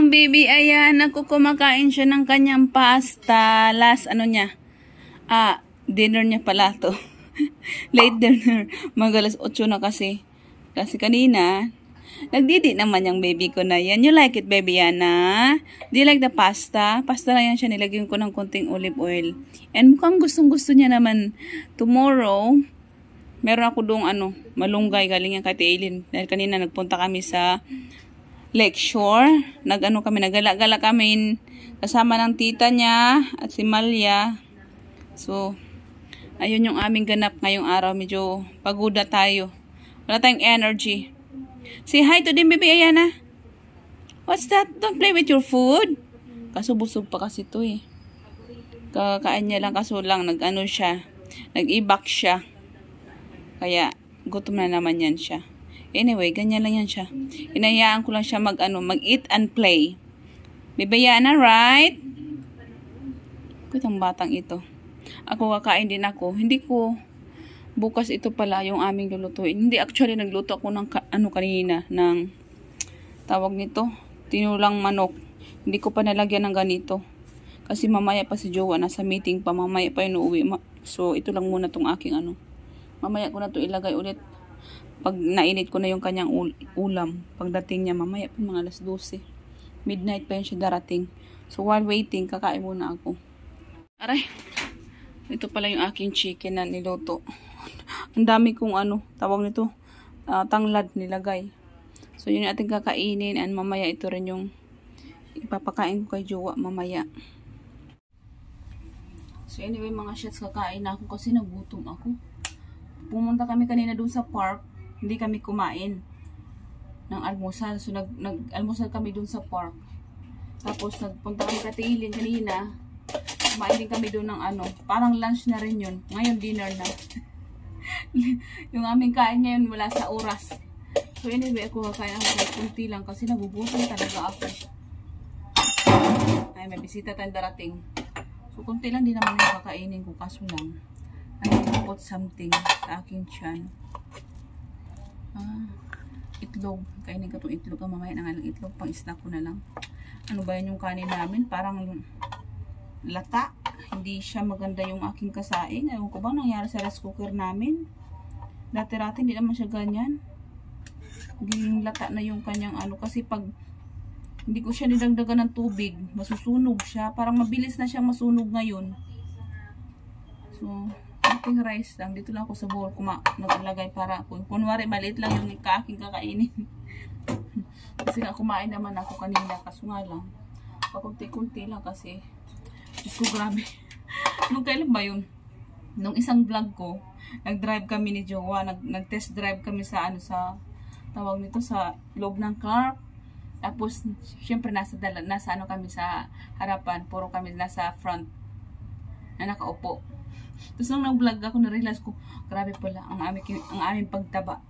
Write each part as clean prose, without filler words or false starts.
ang baby Ayan. Ako kumakain siya ng kanyang pasta. Last dinner niya pala to. Late dinner. Mag-alas 8 na kasi. Kasi kanina, nagdidi naman yung baby ko na yan. You like it, baby Yana? Do you like the pasta? Pasta lang yan siya. Nilagyan ko ng konting olive oil. And mukhang gustong-gusto niya naman. Tomorrow, meron ako doong malunggay galing yung kay Taylin. Dahil kanina nagpunta kami sa Lakeshore. Nagala-gala kami kasama ng tita niya at si Malia. So, ayun yung aming ganap ngayong araw. Medyo paguda tayo. Wala tayong energy. Say hi to them, baby Ayana. What's that? Don't play with your food. Kaso busog pa kasi to eh. Kakain niya lang kaso lang siya. Nag-ibak siya. Kaya gutom na naman yan siya. Anyway, ganyan lang yan siya. Hinayaan ko lang siya mag-eat and play. Baby Ayana, right? Kutang batang ito. Ako kakain din ako. Hindi ko bukas ito pala yung aming lulutuin. Hindi, actually nagluto ako ng kanina ng tawag nito, tinulang manok. Hindi ko pa nalagyan ng ganito. Kasi mamaya pa si Jowa nasa meeting pa, mamaya pa yun uuwi. So ito lang muna tong aking Mamaya ko na to ilagay ulit. Pag nainit ko na yung kanyang ulam, pagdating niya mamaya pa mga alas 12. Midnight pa yun siya darating. So while waiting, kakain muna ako. Aray, ito pala yung aking chicken na niluto. Ang dami kong tawag nito, tanglad nilagay. So yun yung ating kakainin, and mamaya ito rin yung ipapakain ko kay Jowa mamaya. So anyway mga shots, kakain na ako kasi nagutom ako. Pumunta kami kanina doon sa park, hindi kami kumain ng almusal. So nag-almusal kami doon sa park. Tapos nagpunta kami kay Taylin kanina. Kumain din kami doon ng parang lunch na rin yun. Ngayon dinner na. Yung aming kain ngayon wala sa oras. So anyway, ako kakain ako kahit kunti lang kasi nagugutom talaga ako. Ay, may bisita tayong darating. So kunti lang din naman yung kakainin ko, kaso lang put something sa aking tiyan. Itlog. Kainin ko itong itlog. Mamaya na nga lang itlog. Pang snack ko na lang. Ano ba yun yung kanin namin? Parang lata. Hindi siya maganda yung aking kasaing. Ewan ko bang nangyari sa rice cooker namin. Dati-rati hindi naman siya ganyan. Naging lata na yung kanyang kasi pag hindi ko siya nidagdagan ng tubig, masusunog siya. Parang mabilis na siyang masunog ngayon. So, ating rice lang. Dito lang ako sa bowl naglagay para kunwari maliit lang yung aking kakainin. Kasi nga kumain naman ako kanina. Kaso nga lang, pakunti-kunti lang kasi Diyos ko, grabe. Nung kailan ba yun? Nung isang vlog ko, nag-drive kami ni Jowa. Nag-test drive kami sa tawag nito, sa loob ng car. Tapos, syempre nasa kami sa harapan. Puro kami nasa front na nakaupo. Tapos nung nag-vlog ako, na-realize ko, grabe pala ang aming pagtaba.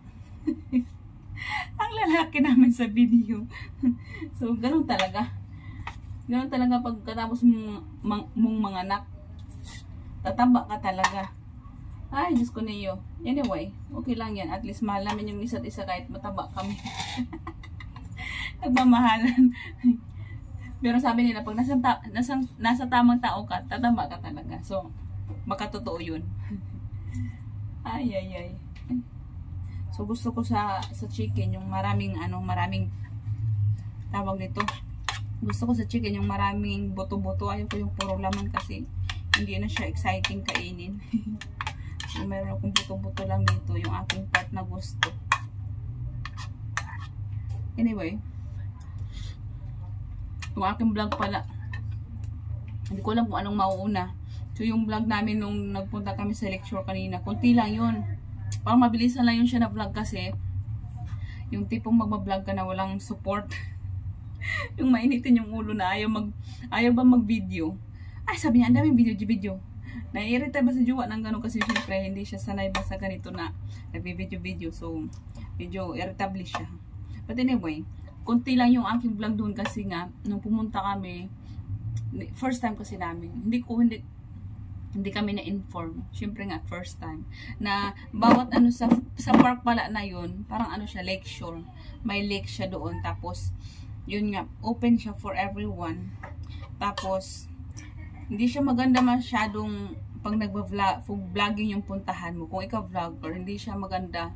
Ang lalaki namin sa video. So, ganun talaga. Ganun talaga pagkatapos mong manganak. Tataba ka talaga. Ay, Diyos ko niyo. Anyway, okay lang yan. At least mahal namin yung isa't isa kahit mataba kami. Nagmamahalan. Pero sabi nila, pag nasa tamang tao ka, tataba ka talaga. So, makatotoo yun. Ay. So, gusto ko sa chicken, yung maraming tawag nito. Gusto ko sa chicken yung maraming buto-buto. Ayaw ko yung puro laman kasi hindi na siya exciting kainin. So, meron akong buto-buto lang dito. Yung aking part na gusto. Anyway. Yung aking vlog pala. Hindi ko alam kung anong mauuna. So, yung vlog namin nung nagpunta kami sa lecture kanina. Kunti lang yun. Parang mabilisan lang yun siya na vlog kasi yung tipong magbablog ka na walang support. Yung mainitin yung ulo na ayaw ba mag-video. Ay, sabi niya, ang daming video. Naiirita ba si Jowa ng gano'n kasi syempre hindi siya sanay ba sa ganito na nag-video. So, medyo irritable siya. But anyway, kunti lang yung aking vlog doon kasi nga, nung pumunta kami, first time kasi namin, hindi kami na-inform. Syempre nga, first time. Na bawat sa park pala na yun, parang siya, Lakeshore. May lake siya doon. Tapos, yun nga, open siya for everyone. Tapos, hindi siya maganda masyadong pag vlogging yung puntahan mo. Kung ikaw vlogger, hindi siya maganda.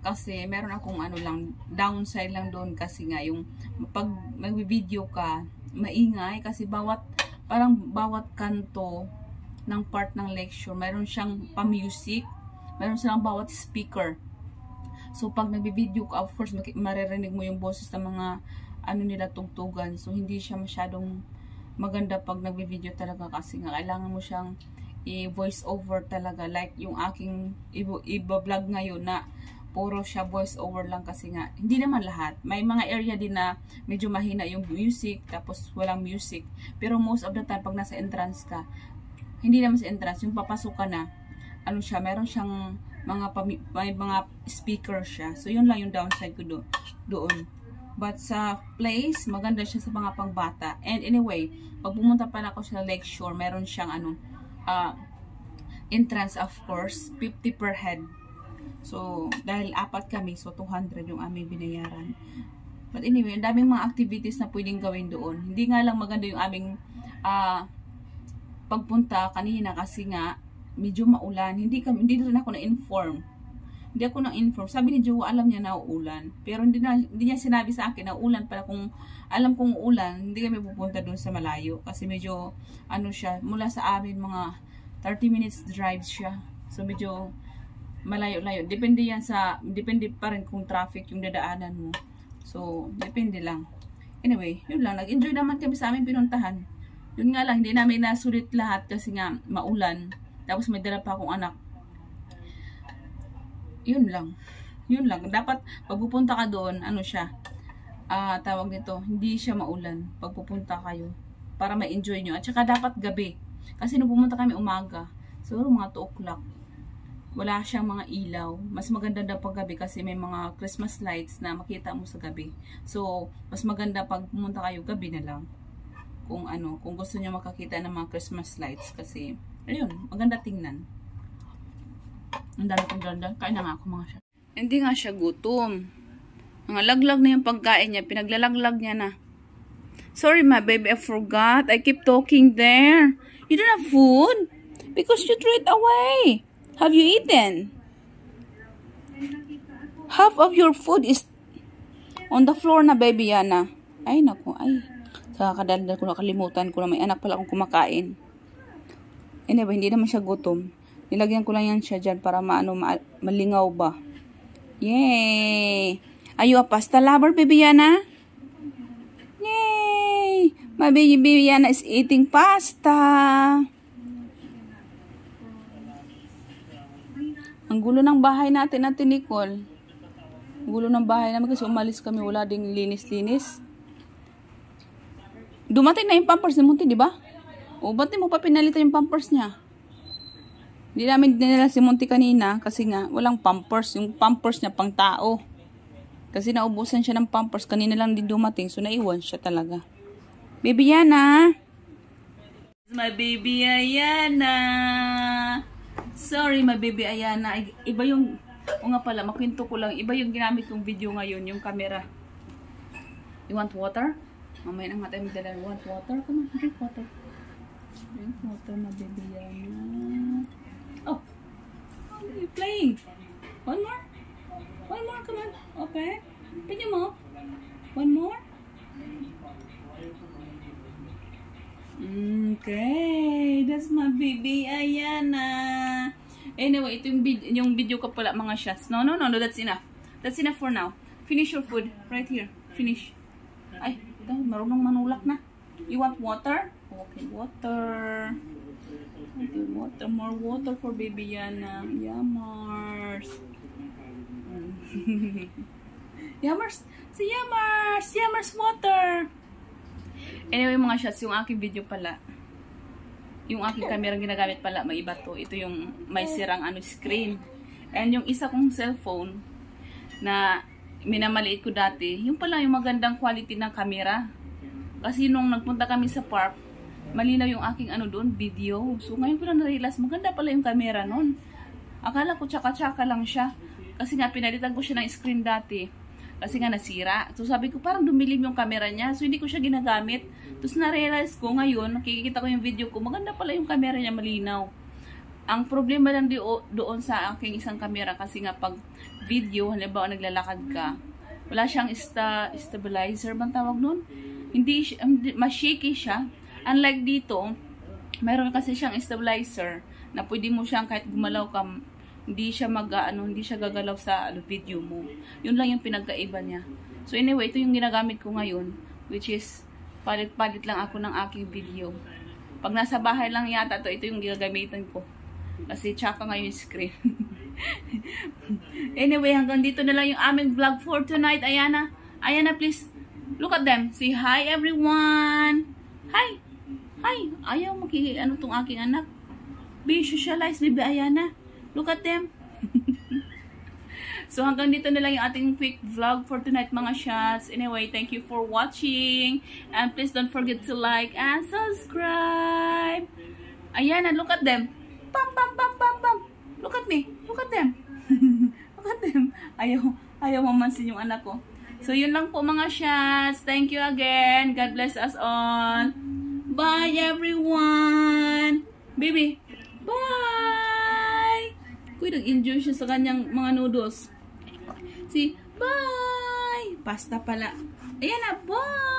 Kasi meron akong ano lang, downside lang doon kasi nga yung pag nagbi-video ka, maingay kasi parang bawat kanto ng part ng lecture, meron siyang pa-music, meron silang bawat speaker. So pag nagbi-video ka, of course maririnig mo yung boses ng mga ano nila tugtugan. So hindi siya masyadong maganda pag nagbi-video talaga kasi nga kailangan mo siyang i-voice over talaga, like yung aking i-vlog ngayon na puro siya voice over lang kasi nga hindi naman lahat, may mga area din na medyo mahina yung music tapos walang music, pero most of the time pag nasa entrance ka, hindi naman sa entrance, yung papasok ka na ano siya, meron siyang may mga speaker siya, so yun lang yung downside ko doon. But sa place, maganda siya sa mga pangbata. And anyway, pag pumunta pala ako sa lecture, meron siyang entrance, of course, 50 per head. So, dahil 4 kami, so 200 yung aming binayaran. But anyway, ang daming mga activities na pwedeng gawin doon. Hindi nga lang maganda yung aming pagpunta kanina kasi nga medyo maulan. Hindi rin ako na-inform. Hindi ako na-inform. Sabi ni Jowa, alam niya na uulan. Pero hindi niya sinabi sa akin na ulan pala. Kung alam kong ulan, hindi kami pupunta doon sa malayo. Kasi medyo, ano siya, mula sa amin mga 30 minutes drive siya. So medyo malayo-layo. Depende pa rin kung traffic yung dadaanan mo. So, depende lang. Anyway, yun lang. Nag-enjoy naman kami sa aming pinuntahan. Yun nga lang, hindi namin nasulit lahat kasi nga maulan. Tapos may dala pa akong anak. Yun lang. Dapat pag pupunta ka doon, ano siya, tawag nito, hindi siya maulan pag pupunta kayo. Para ma-enjoy nyo. At saka dapat gabi. Kasi nung pumunta kami umaga, siguro mga 2 o'clock, wala siyang mga ilaw. Mas maganda daw pag gabi kasi may mga Christmas lights na makita mo sa gabi. So, mas maganda pag pumunta kayo, gabi na lang. Kung gusto niyo makakita ng mga Christmas lights. Kasi, ayun, maganda tingnan. Ang dami kong ganda. Kain na nga ako mga siya. Hindi nga siya gutom. Mga laglag na yung pagkain niya. Pinaglalaglag niya na. Sorry my baby, I forgot. I keep talking there. You don't have food? Because you threw it away. Have you eaten? Half of your food is on the floor na, baby Yana. Ay, naku. Ay. Sa kadaldal ko, nakalimutan ko na may anak pala akong kumakain. Anyway, hindi naman siya gutom. Nilagyan ko lang yan siya dyan para malingaw ba. Yay! Are you a pasta lover, baby Yana? Yay! My baby Yana is eating pasta. Ang gulo ng bahay natin, Nicole. Ang gulo ng bahay namin kasi umalis kami. Wala ding linis-linis. Dumating na yung pampers ni Munti, di ba? O, ba't di mo pa pinalitan yung pampers niya? Hindi namin dinala si Munti kanina kasi nga walang pampers. Yung pampers niya pang tao. Kasi naubusan siya ng pampers. Kanina lang din dumating. So, naiwan siya talaga. Baby Yana. My baby Ayana. Sorry, my baby Ayana. Iba yung, o nga pala, makwento ko lang. Iba yung ginamit kong video ngayon, yung camera. You want water? Mamaya na nga tayo magdala. You want water? Come on, drink water. Drink water, my baby Ayana. Oh, how are you playing? One more? One more, come on. Open. Open your mouth. One more. Okay, that's my baby Ayana. Anyway, ito yung video ko pala mga shots. No, that's enough. That's enough for now. Finish your food right here. Finish. Ay, marunong manulak na. You want water? Okay, water. Okay, water. More water for baby Yana. Yummers. Yummers. Si Yummers. Yummers water. Anyway mga shots, yung aking video pala, yung aking camera ginagamit pala, may iba to. Ito yung may sirang screen. And yung isa kong cellphone na minamaliit ko dati, yung pala yung magandang quality ng camera. Kasi nung nagpunta kami sa park, malinaw yung aking doon, video. So ngayon ko na na-realize, maganda pala yung camera nun. Akala ko tsaka-tsaka lang siya. Kasi nga pinalitan ko siya ng screen dati. Kasi nga nasira. So sabi ko parang dumilim yung camera niya. So hindi ko siya ginagamit. Tapos na-realize ko ngayon, nakikita ko yung video ko, maganda pala yung camera niya, malinaw. Ang problema lang doon sa aking isang camera kasi nga pag video, halimbawa naglalakad ka, wala siyang stabilizer bang tawag nun? Hindi mas-shaky siya. Unlike dito, meron kasi siyang stabilizer na pwede mo siyang kahit gumalaw ka, hindi siya hindi siya gagalaw sa video mo. Yun lang yung pinagkaiba niya. So anyway, ito yung ginagamit ko ngayon, which is palit-palit lang ako ng aking video. Pag nasa bahay lang yata ito yung gagamitin ko. Kasi tsaka ngayon yung screen. Anyway, hanggang dito na lang yung aming vlog for tonight. Ayana, please, look at them. Say hi, everyone. Hi. Hi. Ayaw ano tong aking anak. Be socialized, baby Ayana. Look at them. So, hanggang dito na lang yung ating quick vlog for tonight, mga shots. Anyway, thank you for watching. And please don't forget to like and subscribe. Ayana, look at them. Pam, pam, pam, pam, pam. Look at me. Look at them. Look at them. Ayaw mamansin yung anak ko. So, yun lang po mga shots. Thank you again. God bless us all. Bye, everyone. Baby. Bye. Kuy, nag-enjoy siya sa kanyang mga noodles. See, bye. Pasta pala. Ayan na, bye.